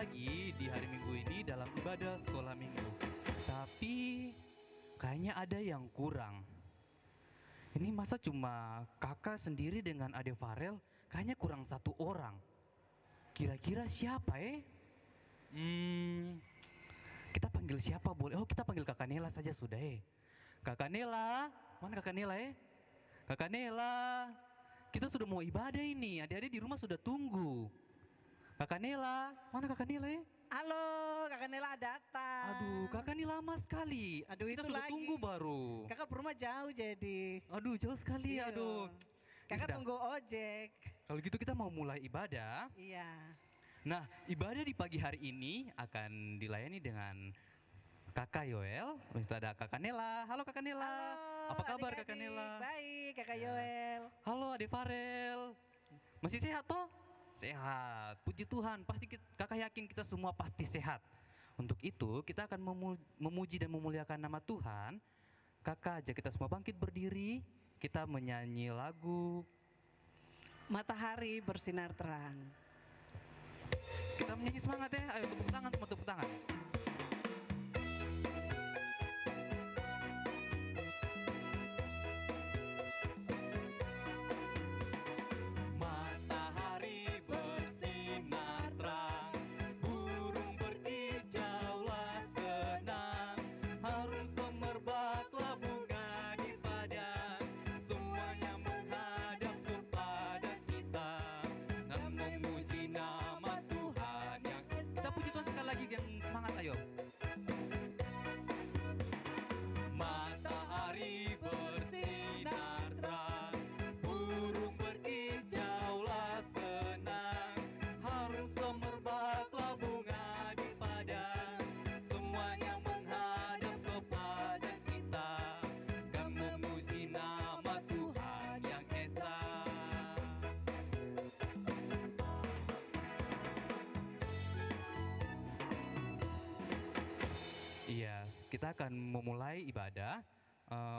lagi di hari Minggu ini dalam ibadah sekolah minggu. Tapi kayaknya ada yang kurang. Ini masa cuma kakak sendiri dengan Ade Farel? Kayaknya kurang satu orang. Kira-kira siapa kita panggil siapa boleh? Oh, kita panggil Kakak Nela saja sudah Kakak Nela, mana Kakak Nela Kakak Nela, kita sudah mau ibadah ini. Adik-adik di rumah sudah tunggu. Kakak Nela, mana Kakak Nela Halo, Kakak Nela datang. Aduh, Kakak ini lama sekali. Aduh, kita itu sudah lagi. tunggu baru. Kakak rumah jauh jadi. Aduh, jauh sekali. Iya. Aduh. Kakak tunggu ojek. Kalau gitu kita mau mulai ibadah. Iya. Nah, ibadah di pagi hari ini akan dilayani dengan Kakak Yoel, habis itu ada Kakak Nela. Halo Kakak Nela. Halo, apa kabar adik-adik. Kakak Nela? Baik, Kakak Yoel. Halo Ade Farel. Masih sehat toh? Sehat. Puji Tuhan. Pasti Kakak yakin kita semua pasti sehat. Untuk itu kita akan memuji dan memuliakan nama Tuhan. Kakak ajak kita semua bangkit berdiri. Kita menyanyi lagu Matahari bersinar terang. Kita menyanyi semangat ya. Ayo tepuk tangan, semua tepuk tangan. Matahari bersinar terang, burung berkicaulah senang, harum semerbaklah bunga di padang, semuanya menghadap kepada kita dan memuji nama Tuhan yang kita puji Tuhan sekali lagi yang semangat ayo. Matahari bersinar terang, burung berkicaulah senang, harum semerbaklah bunga di padang, semuanya menghadap kepada kita dan memuji nama Tuhan yang esa. Iya, kita akan memulai ibadah.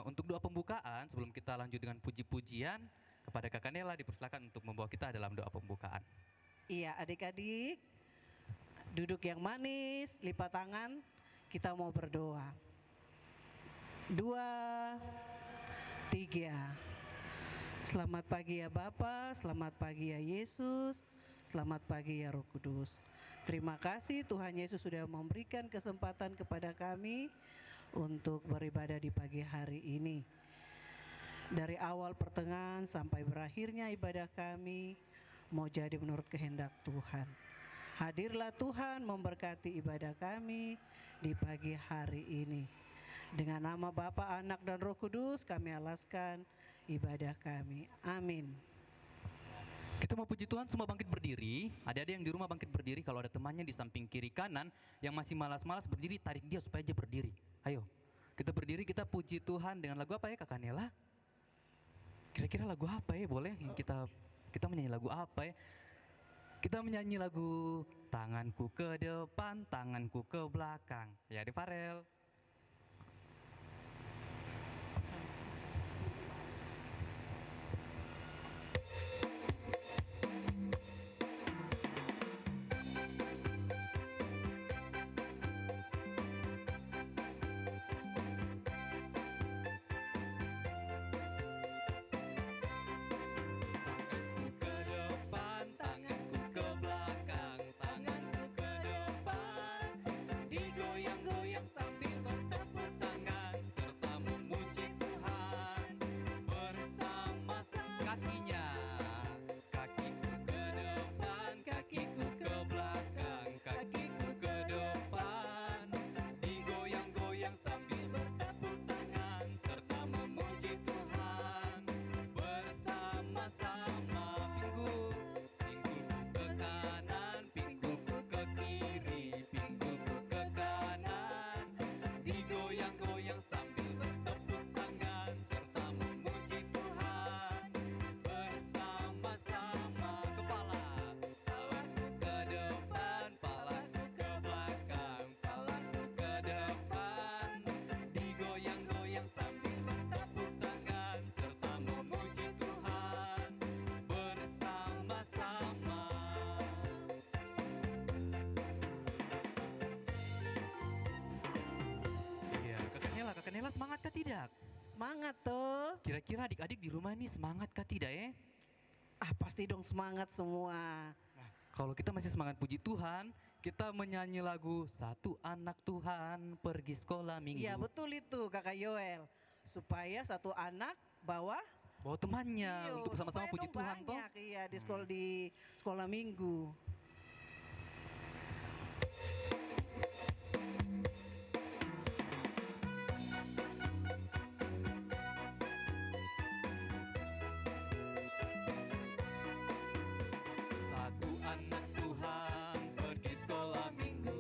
Untuk doa pembukaan, sebelum kita lanjut dengan puji-pujian, kepada Kakak Nela dipersilakan untuk membawa kita dalam doa pembukaan. Iya, adik-adik. Duduk yang manis, lipat tangan. Kita mau berdoa. 2, 3. Selamat pagi ya Bapa, selamat pagi ya Yesus, selamat pagi ya Roh Kudus. Terima kasih Tuhan Yesus sudah memberikan kesempatan kepada kami untuk beribadah di pagi hari ini. Dari awal pertengahan sampai berakhirnya ibadah kami mau jadi menurut kehendak Tuhan. Hadirlah Tuhan memberkati ibadah kami di pagi hari ini. Dengan nama Bapa, Anak dan Roh Kudus kami alaskan ibadah kami. Amin. Kita mau puji Tuhan, semua bangkit berdiri. Adik-adik yang di rumah bangkit berdiri. Kalau ada temannya di samping kiri kanan yang masih malas-malas berdiri, tarik dia supaya dia berdiri. Ayo, kita berdiri, kita puji Tuhan dengan lagu apa ya Kakak Nela? Kira-kira lagu apa ya boleh? Yang kita menyanyi lagu apa ya? Kita menyanyi lagu tanganku ke depan, tanganku ke belakang. Ya, Ade Farel. Sambil semangat toh. Kira-kira adik-adik di rumah ini semangat kah tidak ya? Pasti dong semangat semua. Nah, kalau kita masih semangat puji Tuhan, kita menyanyi lagu Satu Anak Tuhan Pergi Sekolah Minggu. Iya betul itu Kakak Yoel. Supaya satu anak bawa Bawa temannya untuk bersama-sama supaya puji dong Tuhan toh. banyak, iya di sekolah minggu. Satu anak Tuhan pergi sekolah minggu.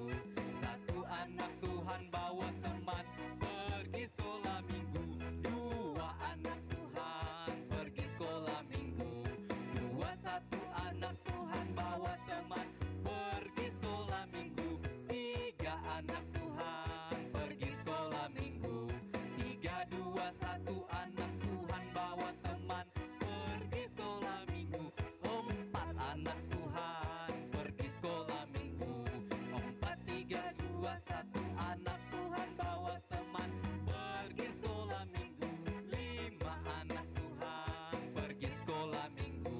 Satu anak Tuhan bawa teman pergi sekolah minggu. Dua anak Tuhan pergi sekolah minggu. Dua satu anak Tuhan bawa teman pergi sekolah minggu. Tiga anak Tuhan pergi sekolah minggu. Tiga dua satu anak Tuhan bawa teman pergi sekolah minggu. Empat anak Tuhan pergi sekolah minggu. Empat tiga dua satu anak Tuhan bawa teman pergi sekolah minggu. Lima anak Tuhan pergi sekolah minggu.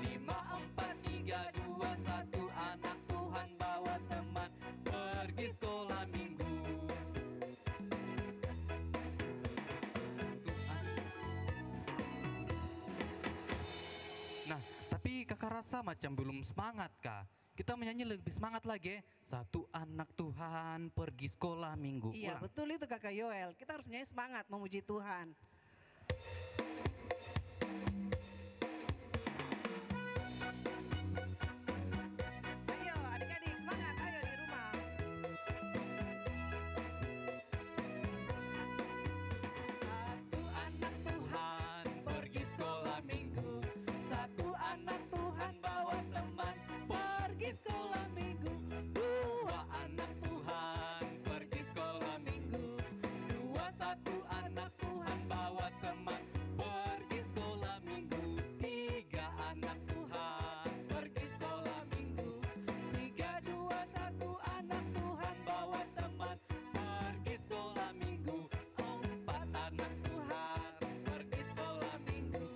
Lima empat tiga dua satu anak Tuhan bawa teman pergi sekolah minggu. Nah, tapi kakak rasa macam belum semangat kah? Kita menyanyi lebih semangat lagi. Satu anak Tuhan pergi sekolah minggu. Iya Ulang. betul itu Kakak Yoel. Kita harus menyanyi semangat memuji Tuhan. Ayo adik-adik semangat, ayo di rumah. Satu anak Tuhan pergi sekolah minggu. Satu anak Tuhan bawa teman pergi sekolah minggu. Dua anak Tuhan pergi sekolah minggu. Dua satu anak Tuhan bawa teman pergi sekolah minggu. Tiga anak Tuhan pergi sekolah minggu. Tiga dua satu anak Tuhan bawa teman pergi sekolah minggu. Empat anak Tuhan pergi sekolah minggu.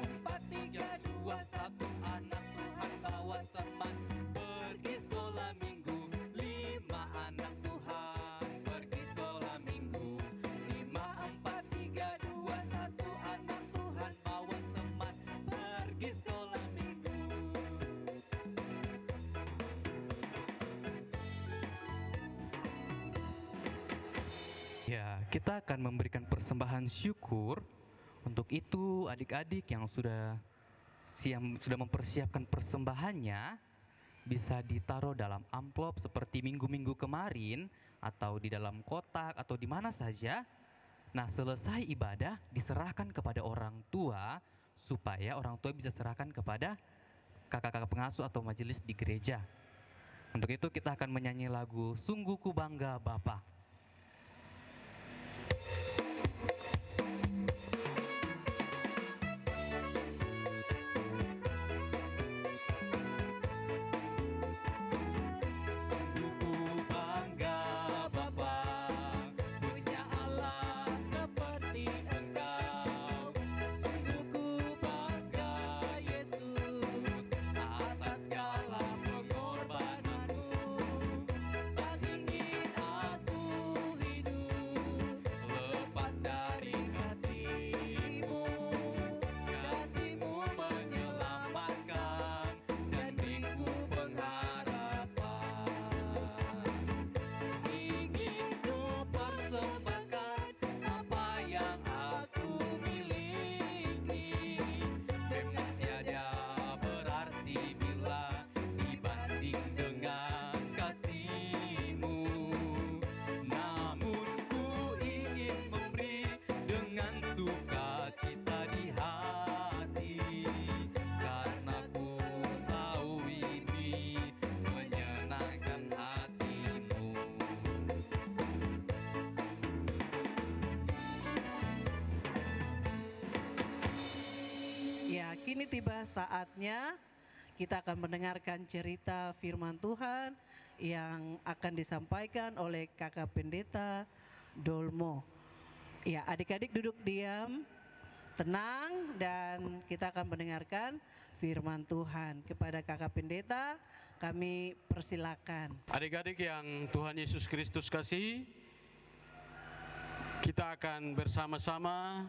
Empat tiga dua satu anak Tuhan bawa teman pergi sekolah minggu. Lima anak Tuhan pergi sekolah minggu. Lima empat tiga dua satu anak Tuhan bawa teman pergi sekolah minggu. Ya, kita akan memberikan persembahan syukur. Untuk itu, adik-adik yang sudah mempersiapkan persembahannya bisa ditaruh dalam amplop seperti minggu-minggu kemarin atau di dalam kotak atau di mana saja. Nah, selesai ibadah diserahkan kepada orang tua supaya orang tua bisa serahkan kepada kakak-kakak pengasuh atau majelis di gereja. Untuk itu kita akan menyanyi lagu Sungguh Ku Bangga Bapa. Sungguh ku bangga Bapa, punya Allah seperti Engkau. Sungguh ku bangga Yesus, atas segala pengorbananmu. Tak ingin aku hidup lepas dari kasih-Mu. Kasih-Mu menyelamatkan dan beriku pengharapan. Ingin ku persembahkan apa yang aku miliki, dengan tiada berarti bila dibanding dengan kasih-Mu. Namun ku ingin memberi dengan sukacita di hati, karena ku tahu ini menyenangkan hati-Mu. Ya, kini tiba saatnya kita akan mendengarkan cerita firman Tuhan yang akan disampaikan oleh Kakak Pendeta Dolmo. Ya, adik-adik duduk diam, tenang, dan kita akan mendengarkan firman Tuhan. Kepada kakak pendeta, kami persilakan. Adik-adik yang Tuhan Yesus Kristus kasihi, kita akan bersama-sama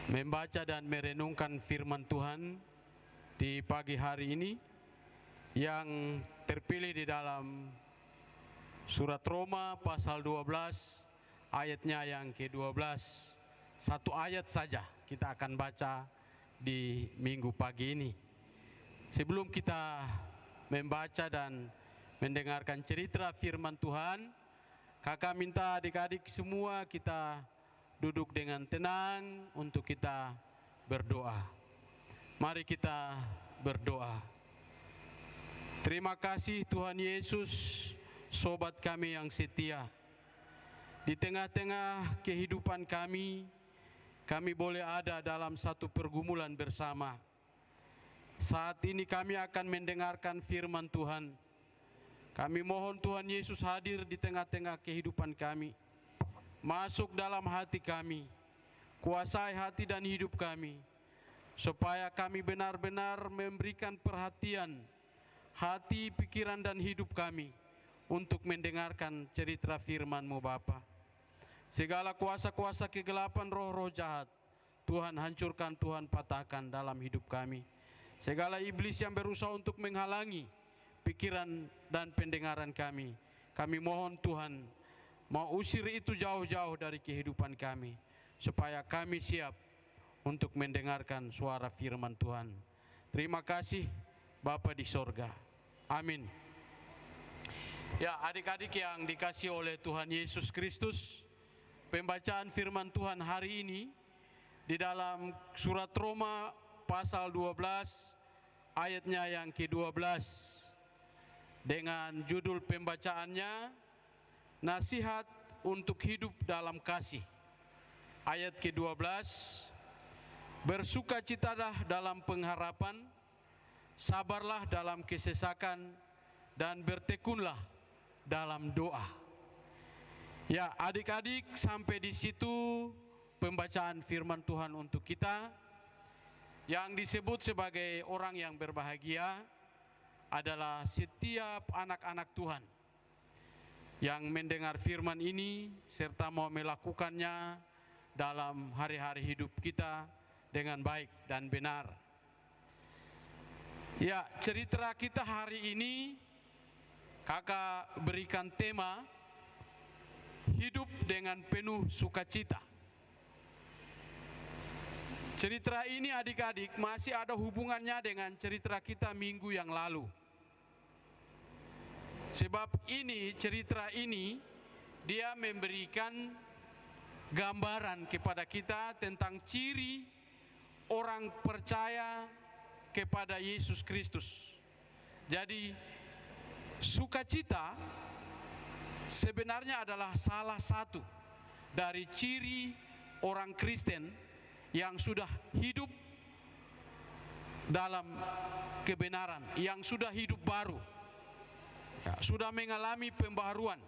membaca dan merenungkan firman Tuhan di pagi hari ini yang terpilih di dalam surat Roma pasal 12 ayatnya yang ke-12. Satu ayat saja kita akan baca di minggu pagi ini. Sebelum kita membaca dan mendengarkan cerita firman Tuhan, kakak minta adik-adik semua kita duduk dengan tenang untuk kita berdoa. Mari kita berdoa. Terima kasih Tuhan Yesus, sobat kami yang setia. Di tengah-tengah kehidupan kami boleh ada dalam satu pergumulan bersama. Saat ini kami akan mendengarkan firman Tuhan. Kami mohon Tuhan Yesus hadir di tengah-tengah kehidupan kami. Masuk dalam hati kami, kuasai hati dan hidup kami, supaya kami benar-benar memberikan perhatian hati, pikiran dan hidup kami untuk mendengarkan cerita firman-Mu Bapa. Segala kuasa-kuasa kegelapan, roh-roh jahat, Tuhan hancurkan, Tuhan patahkan dalam hidup kami. Segala iblis yang berusaha untuk menghalangi pikiran dan pendengaran kami, kami mohon Tuhan mau usir itu jauh-jauh dari kehidupan kami, supaya kami siap untuk mendengarkan suara firman Tuhan. Terima kasih Bapa di sorga. Amin. Ya, adik-adik yang dikasihi oleh Tuhan Yesus Kristus, pembacaan firman Tuhan hari ini di dalam surat Roma pasal 12 ayatnya yang ke-12 dengan judul pembacaannya Nasihat untuk Hidup dalam Kasih. Ayat ke-12, bersukacitalah dalam pengharapan, sabarlah dalam kesesakan, dan bertekunlah dalam doa. Ya, adik-adik, sampai di situ pembacaan firman Tuhan untuk kita. Yang disebut sebagai orang yang berbahagia adalah setiap anak-anak Tuhan yang mendengar firman ini serta mau melakukannya dalam hari-hari hidup kita dengan baik dan benar. Ya, cerita kita hari ini kakak berikan tema hidup dengan penuh sukacita. Cerita ini adik-adik masih ada hubungannya dengan cerita kita minggu yang lalu. Sebab cerita ini dia memberikan gambaran kepada kita tentang ciri orang percaya kepada Yesus Kristus. Jadi sukacita sebenarnya adalah salah satu dari ciri orang Kristen yang sudah hidup dalam kebenaran, yang sudah hidup baru, ya, sudah mengalami pembaharuan.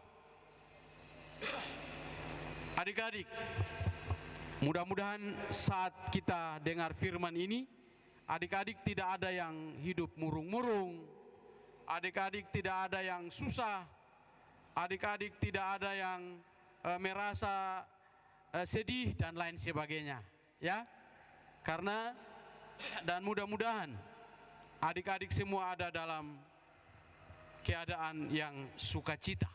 Adik-adik, mudah-mudahan saat kita dengar firman ini, adik-adik tidak ada yang hidup murung-murung, adik-adik tidak ada yang susah, adik-adik tidak ada yang merasa sedih dan lain sebagainya, ya. Karena dan mudah-mudahan adik-adik semua ada dalam keadaan yang sukacita.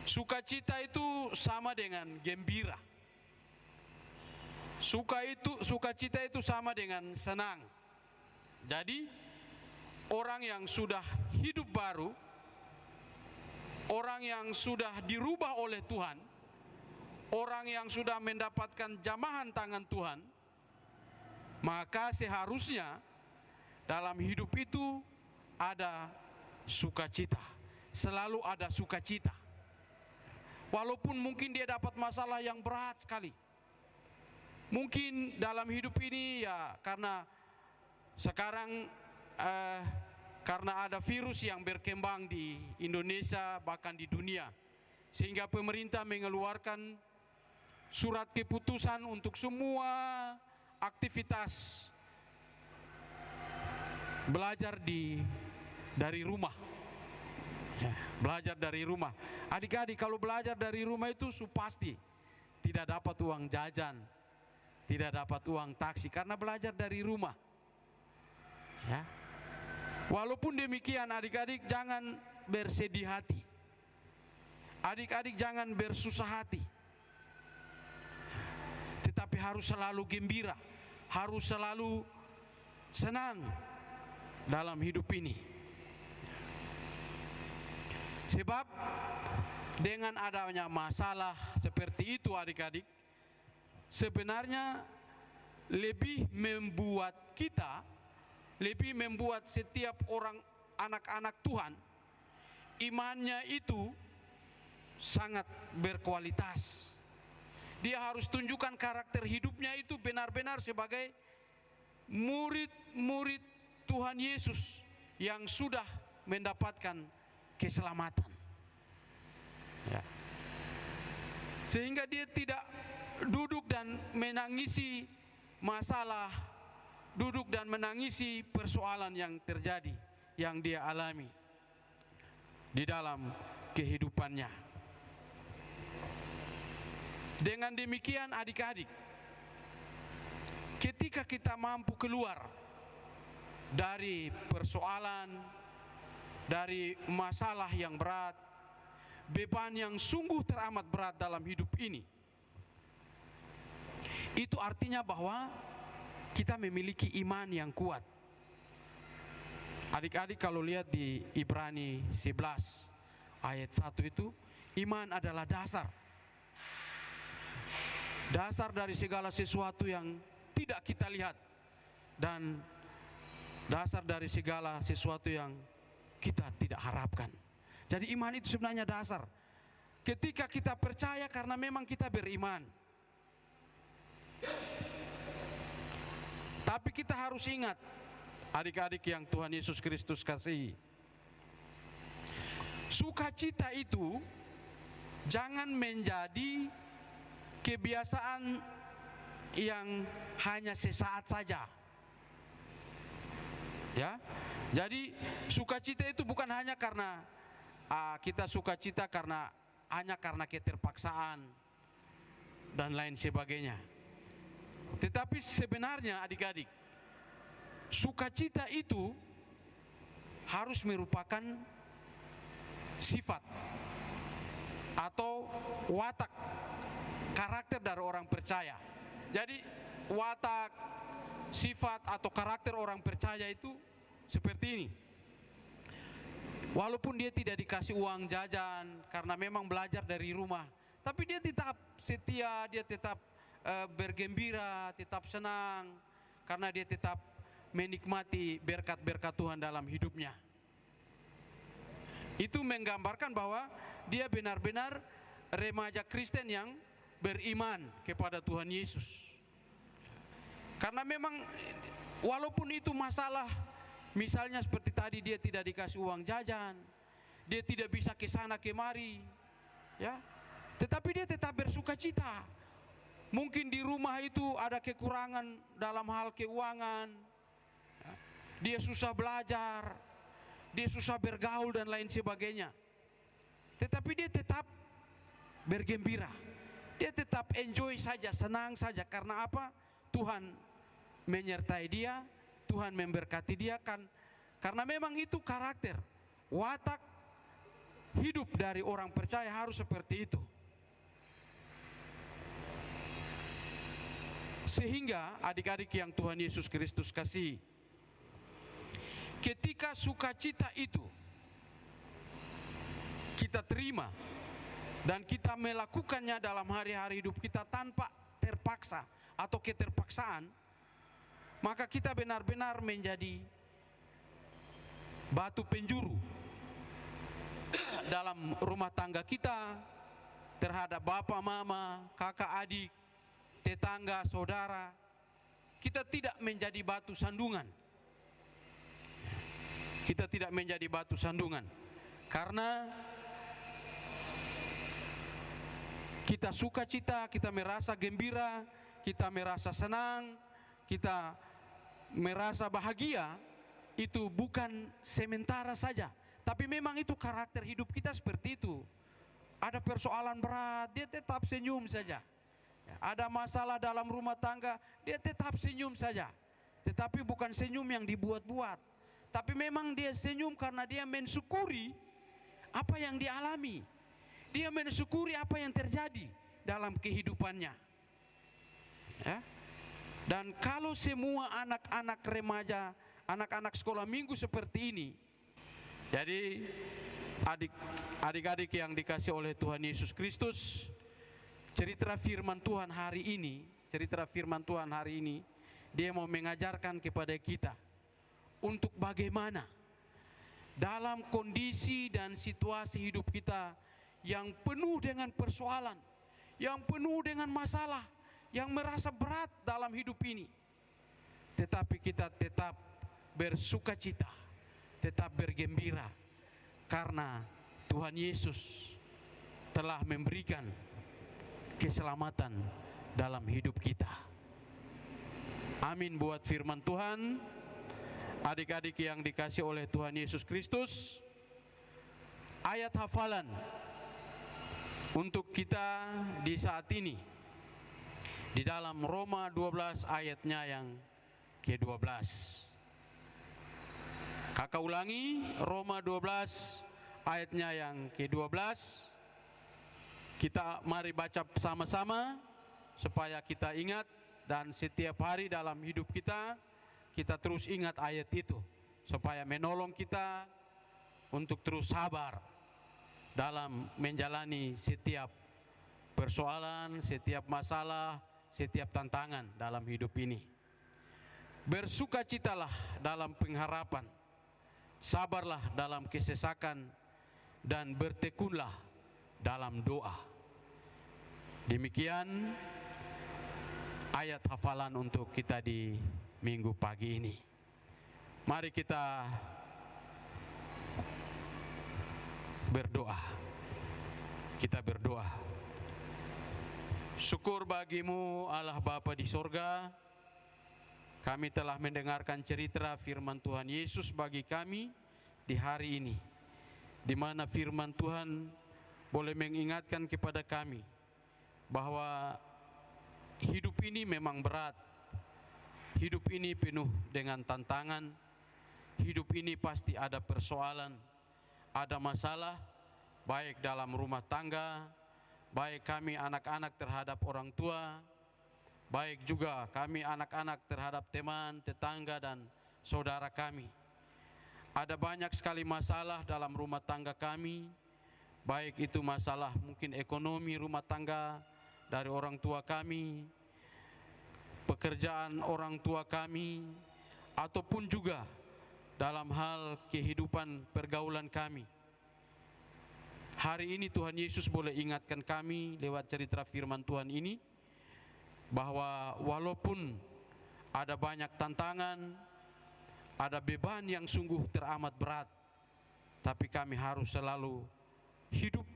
Sukacita itu sama dengan gembira. Sukacita itu sama dengan senang. Jadi orang yang sudah hidup baru, orang yang sudah dirubah oleh Tuhan, orang yang sudah mendapatkan jamahan tangan Tuhan, maka seharusnya dalam hidup itu ada sukacita. Selalu ada sukacita. Walaupun mungkin dia dapat masalah yang berat sekali. Mungkin dalam hidup ini ya karena sekarang karena ada virus yang berkembang di Indonesia bahkan di dunia, sehingga pemerintah mengeluarkan surat keputusan untuk semua aktivitas belajar dari rumah. Ya, belajar dari rumah. Adik-adik, kalau belajar dari rumah itu pasti tidak dapat uang jajan, tidak dapat uang taksi karena belajar dari rumah. Ya. Walaupun demikian, adik-adik jangan bersedih hati. Adik-adik jangan bersusah hati. Tetapi harus selalu gembira, harus selalu senang dalam hidup ini. Sebab dengan adanya masalah seperti itu, adik-adik, sebenarnya lebih membuat setiap orang anak-anak Tuhan imannya itu sangat berkualitas. Dia harus tunjukkan karakter hidupnya itu benar-benar sebagai murid-murid Tuhan Yesus yang sudah mendapatkan keselamatan. Ya. Sehingga dia tidak duduk dan menangisi masalah, duduk dan menangisi persoalan yang terjadi, yang dia alami di dalam kehidupannya. Dengan demikian, adik-adik, ketika kita mampu keluar dari persoalan, dari masalah yang berat, beban yang sungguh teramat berat dalam hidup ini, itu artinya bahwa kita memiliki iman yang kuat. Adik-adik kalau lihat di Ibrani 11 ayat 1 itu, iman adalah dasar dari segala sesuatu yang tidak kita lihat, dan dasar dari segala sesuatu yang kita tidak harapkan. Jadi iman itu sebenarnya dasar. Ketika kita percaya karena memang kita beriman. Tapi kita harus ingat, adik-adik yang Tuhan Yesus Kristus kasihi, sukacita itu jangan menjadi kebiasaan yang hanya sesaat saja. Ya, jadi sukacita itu bukan hanya karena kita sukacita hanya karena keterpaksaan dan lain sebagainya. Tetapi sebenarnya, adik-adik, sukacita itu harus merupakan sifat atau watak karakter dari orang percaya. Jadi watak, sifat atau karakter orang percaya itu seperti ini. Walaupun dia tidak dikasih uang jajan karena memang belajar dari rumah, tapi dia tetap setia, dia tetap bergembira, tetap senang karena dia tetap menikmati berkat-berkat Tuhan dalam hidupnya. Itu menggambarkan bahwa dia benar-benar remaja Kristen yang beriman kepada Tuhan Yesus. Karena memang walaupun itu masalah, misalnya seperti tadi dia tidak dikasih uang jajan, dia tidak bisa ke sana kemari, ya, tetapi dia tetap bersukacita. Mungkin di rumah itu ada kekurangan dalam hal keuangan, dia susah belajar, dia susah bergaul dan lain sebagainya, tetapi dia tetap bergembira, dia tetap enjoy saja, senang saja. Karena apa? Tuhan menyertai dia, Tuhan memberkati dia kan. Karena memang itu karakter, watak hidup dari orang percaya harus seperti itu. Sehingga adik-adik yang Tuhan Yesus Kristus kasih, ketika sukacita itu kita terima dan kita melakukannya dalam hari-hari hidup kita tanpa terpaksa atau keterpaksaan, maka kita benar-benar menjadi batu penjuru dalam rumah tangga kita terhadap bapak, mama, kakak, adik, tetangga, saudara. Kita tidak menjadi batu sandungan. Kita tidak menjadi batu sandungan karena kita sukacita, kita merasa gembira, kita merasa senang, kita merasa bahagia, itu bukan sementara saja, tapi memang itu karakter hidup kita seperti itu. Ada persoalan berat, dia tetap senyum saja. Ada masalah dalam rumah tangga, dia tetap senyum saja. Tetapi bukan senyum yang dibuat-buat, tapi memang dia senyum karena dia mensyukuri apa yang dialami. Dia mensyukuri apa yang terjadi dalam kehidupannya. Ya. Dan kalau semua anak-anak remaja, anak-anak sekolah minggu seperti ini, jadi adik-adik yang dikasih oleh Tuhan Yesus Kristus, cerita firman Tuhan hari ini, dia mau mengajarkan kepada kita untuk bagaimana dalam kondisi dan situasi hidup kita yang penuh dengan persoalan, yang penuh dengan masalah, yang merasa berat dalam hidup ini, tetapi kita tetap bersukacita, tetap bergembira, karena Tuhan Yesus telah memberikan keselamatan dalam hidup kita. Amin buat firman Tuhan. Adik-adik yang dikasih oleh Tuhan Yesus Kristus, ayat hafalan untuk kita di saat ini di dalam Roma 12 ayatnya yang ke-12. Kakak ulangi, Roma 12 ayatnya yang ke-12. Kita mari baca sama-sama supaya kita ingat, dan setiap hari dalam hidup kita, kita terus ingat ayat itu supaya menolong kita untuk terus sabar dalam menjalani setiap persoalan, setiap masalah, setiap tantangan dalam hidup ini. Bersukacitalah dalam pengharapan, sabarlah dalam kesesakan, dan bertekunlah dalam doa. Demikian ayat hafalan untuk kita di minggu pagi ini. Mari kita berdoa. Kita berdoa. Syukur bagimu Allah Bapa di sorga. Kami telah mendengarkan cerita firman Tuhan Yesus bagi kami di hari ini, di mana firman Tuhan boleh mengingatkan kepada kami bahwa hidup ini memang berat. Hidup ini penuh dengan tantangan. Hidup ini pasti ada persoalan, ada masalah, baik dalam rumah tangga, baik kami anak-anak terhadap orang tua, baik juga kami anak-anak terhadap teman, tetangga, dan saudara kami. Ada banyak sekali masalah dalam rumah tangga kami, baik itu masalah mungkin ekonomi rumah tangga dari orang tua kami, pekerjaan orang tua kami, ataupun juga dalam hal kehidupan pergaulan kami. Hari ini Tuhan Yesus boleh ingatkan kami lewat cerita firman Tuhan ini, bahwa walaupun ada banyak tantangan, ada beban yang sungguh teramat berat, tapi kami harus selalu hidup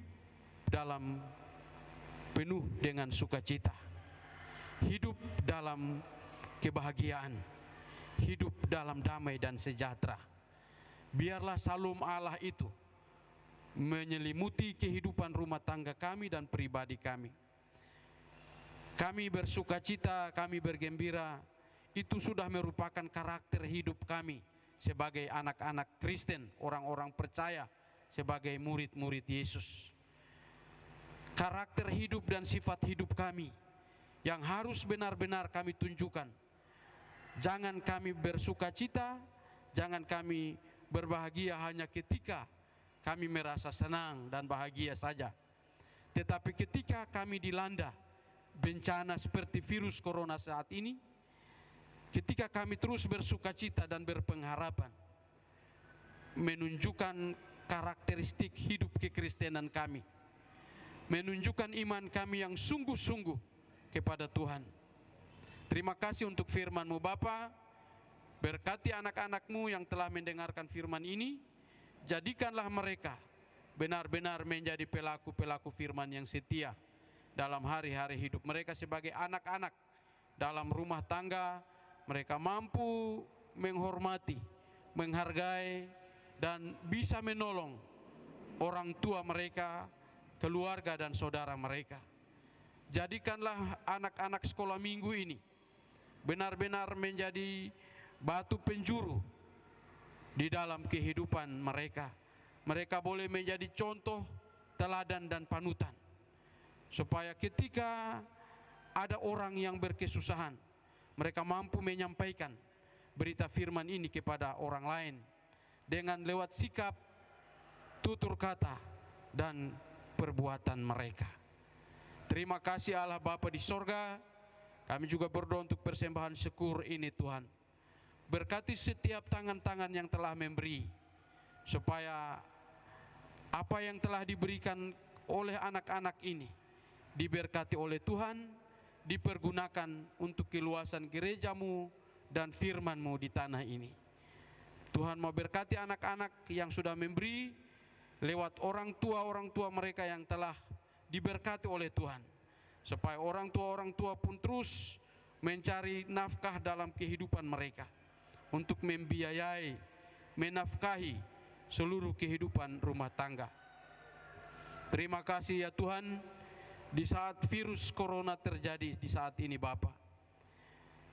dalam penuh dengan sukacita, hidup dalam kebahagiaan, hidup dalam damai dan sejahtera. Biarlah salum Allah itu menyelimuti kehidupan rumah tangga kami dan pribadi kami. Kami bersukacita, kami bergembira, itu sudah merupakan karakter hidup kami sebagai anak-anak Kristen, orang-orang percaya, sebagai murid-murid Yesus. Karakter hidup dan sifat hidup kami yang harus benar-benar kami tunjukkan. Jangan kami bersukacita, jangan kami berbahagia hanya ketika kami merasa senang dan bahagia saja, tetapi ketika kami dilanda bencana seperti virus corona saat ini, ketika kami terus bersukacita dan berpengharapan, menunjukkan karakteristik hidup kekristenan kami, menunjukkan iman kami yang sungguh-sungguh kepada Tuhan. Terima kasih untuk firman-Mu Bapa. Berkati anak-anak-Mu yang telah mendengarkan firman ini. Jadikanlah mereka benar-benar menjadi pelaku-pelaku firman yang setia dalam hari-hari hidup mereka sebagai anak-anak dalam rumah tangga. Mereka mampu menghormati, menghargai, dan bisa menolong orang tua mereka, keluarga dan saudara mereka. Jadikanlah anak-anak sekolah minggu ini benar-benar menjadi batu penjuru di dalam kehidupan mereka. Mereka boleh menjadi contoh, teladan dan panutan, supaya ketika ada orang yang berkesusahan, mereka mampu menyampaikan berita firman ini kepada orang lain dengan lewat sikap, tutur kata, dan perbuatan mereka. Terima kasih Allah Bapa di sorga. Kami juga berdoa untuk persembahan syukur ini Tuhan. Berkati setiap tangan-tangan yang telah memberi, supaya apa yang telah diberikan oleh anak-anak ini diberkati oleh Tuhan, dipergunakan untuk keluasan gereja-Mu dan firman-Mu di tanah ini. Tuhan mau berkati anak-anak yang sudah memberi lewat orang tua mereka yang telah diberkati oleh Tuhan, supaya orang tua pun terus mencari nafkah dalam kehidupan mereka untuk membiayai, menafkahi seluruh kehidupan rumah tangga. Terima kasih ya Tuhan, di saat virus corona terjadi di saat ini Bapa,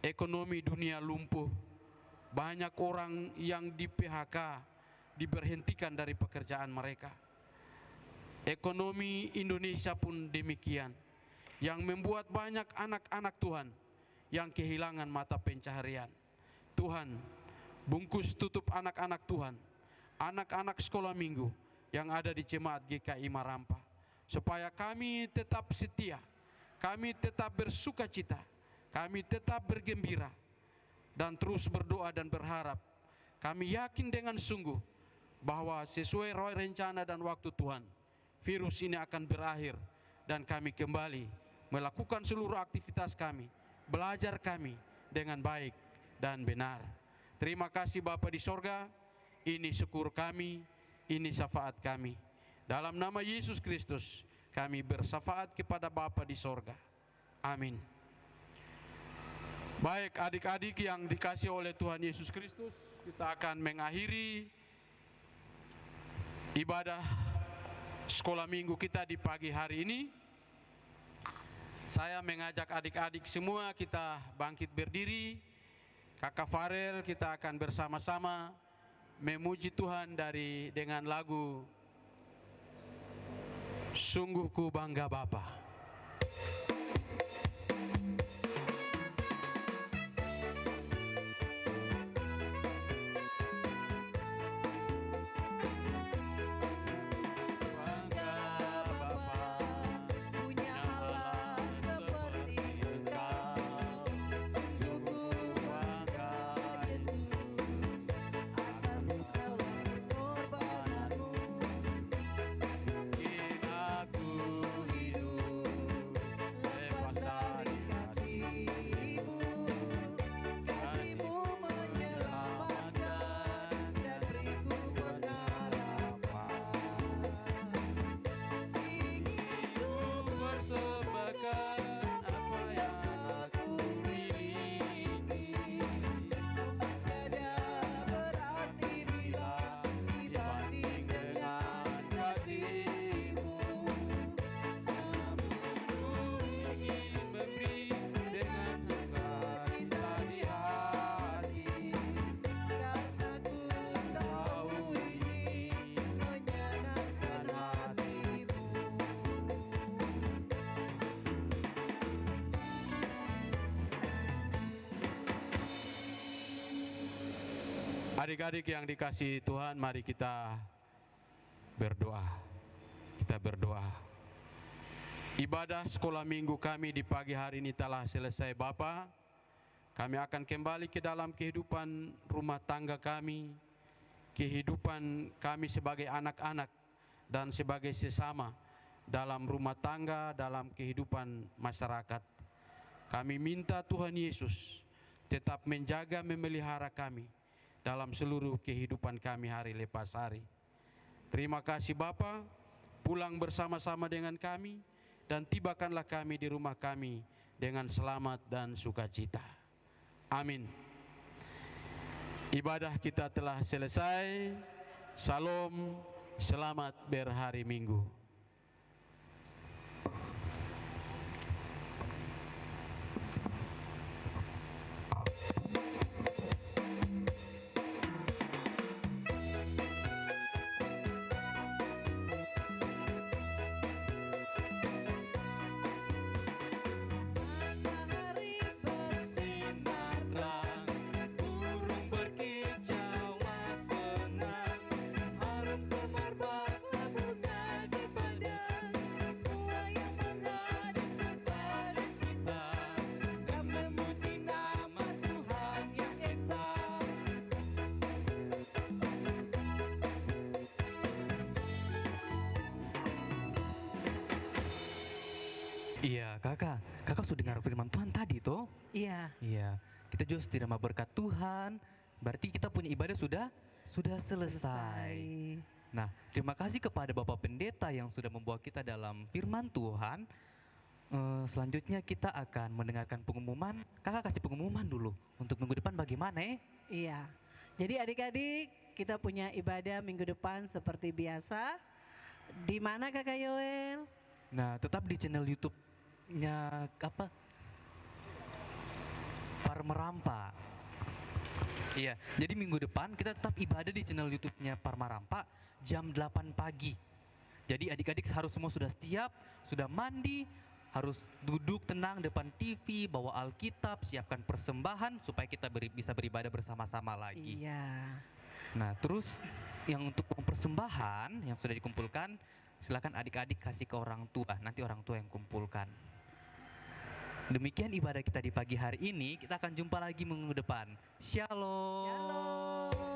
ekonomi dunia lumpuh, banyak orang yang di PHK, diberhentikan dari pekerjaan mereka. Ekonomi Indonesia pun demikian, yang membuat banyak anak-anak Tuhan yang kehilangan mata pencaharian. Tuhan, bungkus tutup anak-anak Tuhan, anak-anak sekolah minggu yang ada di Jemaat GKI Marampa, supaya kami tetap setia, kami tetap bersuka cita, kami tetap bergembira, dan terus berdoa dan berharap. Kami yakin dengan sungguh bahwa sesuai rencana dan waktu Tuhan, virus ini akan berakhir dan kami kembali melakukan seluruh aktivitas kami, belajar kami dengan baik dan benar. Terima kasih Bapa di sorga, ini syukur kami, ini syafaat kami. Dalam nama Yesus Kristus kami bersyafaat kepada Bapa di sorga. Amin. Baik adik-adik yang dikasihi oleh Tuhan Yesus Kristus, kita akan mengakhiri ibadah sekolah minggu kita di pagi hari ini. Saya mengajak adik-adik semua kita bangkit berdiri. Kakak Farel, kita akan bersama-sama memuji Tuhan dengan lagu Sungguh Ku Bangga Bapa. Adik-adik yang dikasihi Tuhan, mari kita berdoa. Kita berdoa. Ibadah sekolah minggu kami di pagi hari ini telah selesai Bapa. Kami akan kembali ke dalam kehidupan rumah tangga kami, kehidupan kami sebagai anak-anak dan sebagai sesama dalam rumah tangga, dalam kehidupan masyarakat. Kami minta Tuhan Yesus tetap menjaga, memelihara kami dalam seluruh kehidupan kami hari lepas hari. Terima kasih Bapa, pulang bersama-sama dengan kami, dan tibakanlah kami di rumah kami dengan selamat dan sukacita. Amin. Ibadah kita telah selesai. Salam, selamat berhari Minggu. Matahari bersinar terang, burung berkicauan senang, harum semerbak labunya di padang, semua yang menghadap kepada kita dan memuji nama Tuhan yang Esa. Iya, kakak sudah dengar firman Tuhan tadi toh? Iya. Iya, kita juga terima berkat Tuhan. Berarti kita punya ibadah sudah selesai. Nah, terima kasih kepada Bapak Pendeta yang sudah membawa kita dalam firman Tuhan. Selanjutnya kita akan mendengarkan pengumuman. Kakak kasih pengumuman dulu untuk minggu depan bagaimana ya? Iya. Jadi adik-adik, kita punya ibadah minggu depan seperti biasa. Di mana Kakak Yoel? Nah, tetap di channel YouTube-nya apa? Parmerampa. Iya, jadi minggu depan kita tetap ibadah di channel YouTube-nya Parmerampa jam 8 pagi. Jadi adik-adik harus semua sudah siap, sudah mandi, harus duduk tenang depan TV, bawa Alkitab, siapkan persembahan supaya kita bisa beribadah bersama-sama lagi. Iya. Nah, terus yang untuk persembahan yang sudah dikumpulkan, silakan adik-adik kasih ke orang tua, nanti orang tua yang kumpulkan. Demikian ibadah kita di pagi hari ini, kita akan jumpa lagi minggu depan. Shalom. Shalom.